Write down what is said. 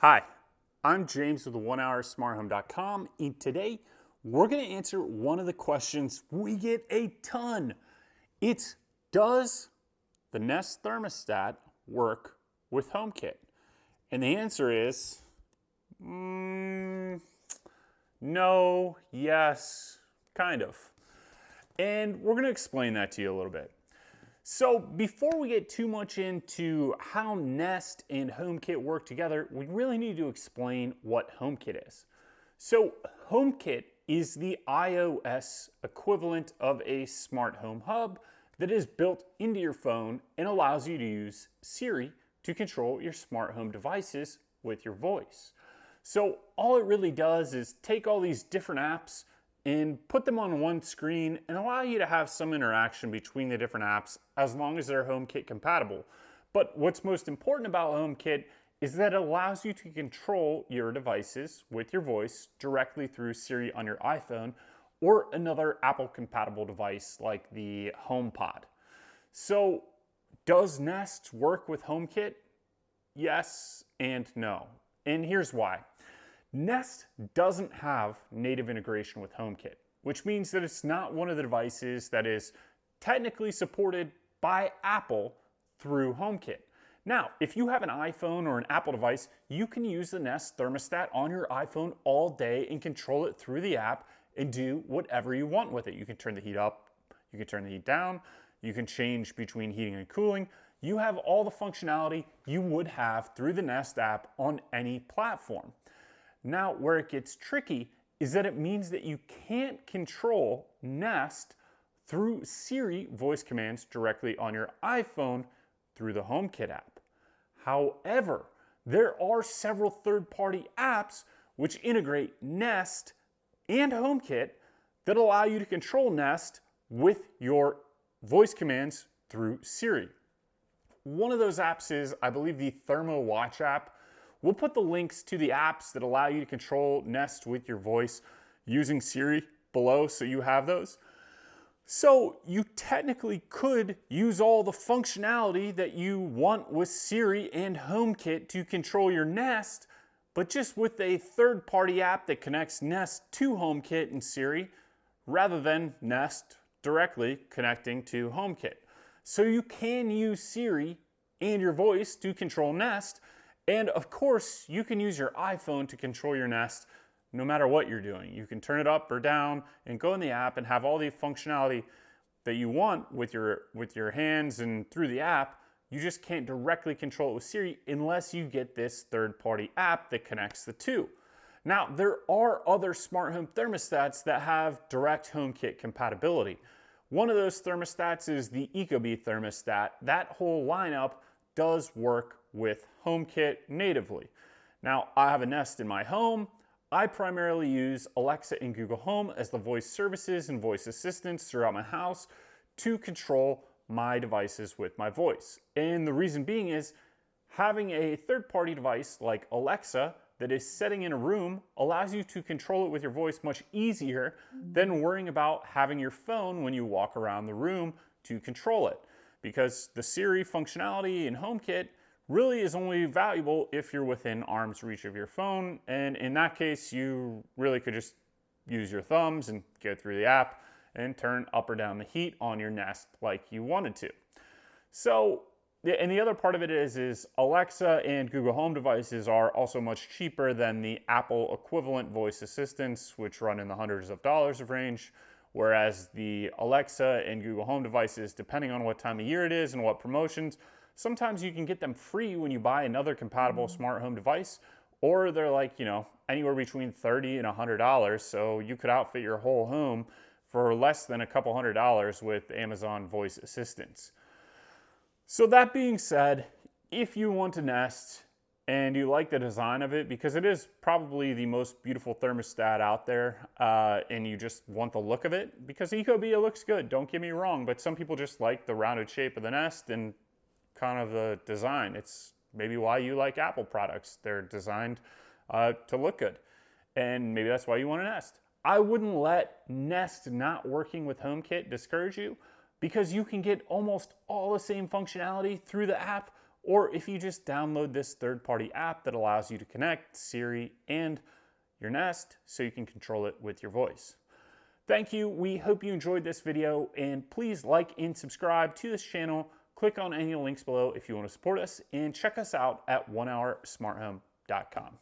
Hi, I'm James with OneHourSmartHome.com, and today we're going to answer one of the questions we get a ton. It's, does the Nest thermostat work with HomeKit? And the answer is no, yes, kind of. And we're going to explain that to you a little bit. So before we get too much into how Nest and HomeKit work together, we really need to explain what HomeKit is. So HomeKit is the iOS equivalent of a smart home hub that is built into your phone and allows you to use Siri to control your smart home devices with your voice. So all it really does is take all these different apps and put them on one screen and allow you to have some interaction between the different apps as long as they're HomeKit compatible. But what's most important about HomeKit is that it allows you to control your devices with your voice directly through Siri on your iPhone or another Apple compatible device like the HomePod. So does Nest work with HomeKit? Yes and no. And here's why. Nest doesn't have native integration with HomeKit, which means that it's not one of the devices that is technically supported by Apple through HomeKit. Now, if you have an iPhone or an Apple device, you can use the Nest thermostat on your iPhone all day and control it through the app and do whatever you want with it. You can turn the heat up, you can turn the heat down, you can change between heating and cooling. You have all the functionality you would have through the Nest app on any platform. Now, where it gets tricky is that it means that you can't control Nest through Siri voice commands directly on your iPhone through the HomeKit app. However, there are several third-party apps which integrate Nest and HomeKit that allow you to control Nest with your voice commands through Siri. One of those apps is, I believe, the Thermo Watch app. We'll put the links to the apps that allow you to control Nest with your voice using Siri below so you have those. So you technically could use all the functionality that you want with Siri and HomeKit to control your Nest, but just with a third-party app that connects Nest to HomeKit and Siri rather than Nest directly connecting to HomeKit. So you can use Siri and your voice to control Nest. And of course, you can use your iPhone to control your Nest no matter what you're doing. You can turn it up or down and go in the app and have all the functionality that you want with your hands and through the app. You just can't directly control it with Siri unless you get this third-party app that connects the two. Now, there are other smart home thermostats that have direct HomeKit compatibility. One of those thermostats is the Ecobee Thermostat. That whole lineup does work with HomeKit natively. Now, I have a Nest in my home. I primarily use Alexa and Google Home as the voice services and voice assistants throughout my house to control my devices with my voice. And the reason being is having a third-party device like Alexa that is sitting in a room allows you to control it with your voice much easier than worrying about having your phone when you walk around the room to control it. Because the Siri functionality in HomeKit really is only valuable if you're within arm's reach of your phone. And in that case, you really could just use your thumbs and go through the app and turn up or down the heat on your Nest like you wanted to. So, and the other part of it is Alexa and Google Home devices are also much cheaper than the Apple equivalent voice assistants, which run in the hundreds of dollars of range. Whereas the Alexa and Google Home devices, depending on what time of year it is and what promotions, sometimes you can get them free when you buy another compatible smart home device, or they're like, anywhere between $30 and $100. So you could outfit your whole home for less than a couple $100 with Amazon voice assistants. So that being said, if you want to Nest and you like the design of it, because it is probably the most beautiful thermostat out there, and you just want the look of it, because Ecobee, it looks good, don't get me wrong, but some people just like the rounded shape of the Nest and kind of the design. It's maybe why you like Apple products. They're designed to look good, and maybe that's why you want a Nest. I wouldn't let Nest not working with HomeKit discourage you, because you can get almost all the same functionality through the app or if you just download this third-party app that allows you to connect Siri and your Nest so you can control it with your voice. Thank you. We hope you enjoyed this video, and please like and subscribe to this channel. Click on any links below if you want to support us, and check us out at onehoursmarthome.com.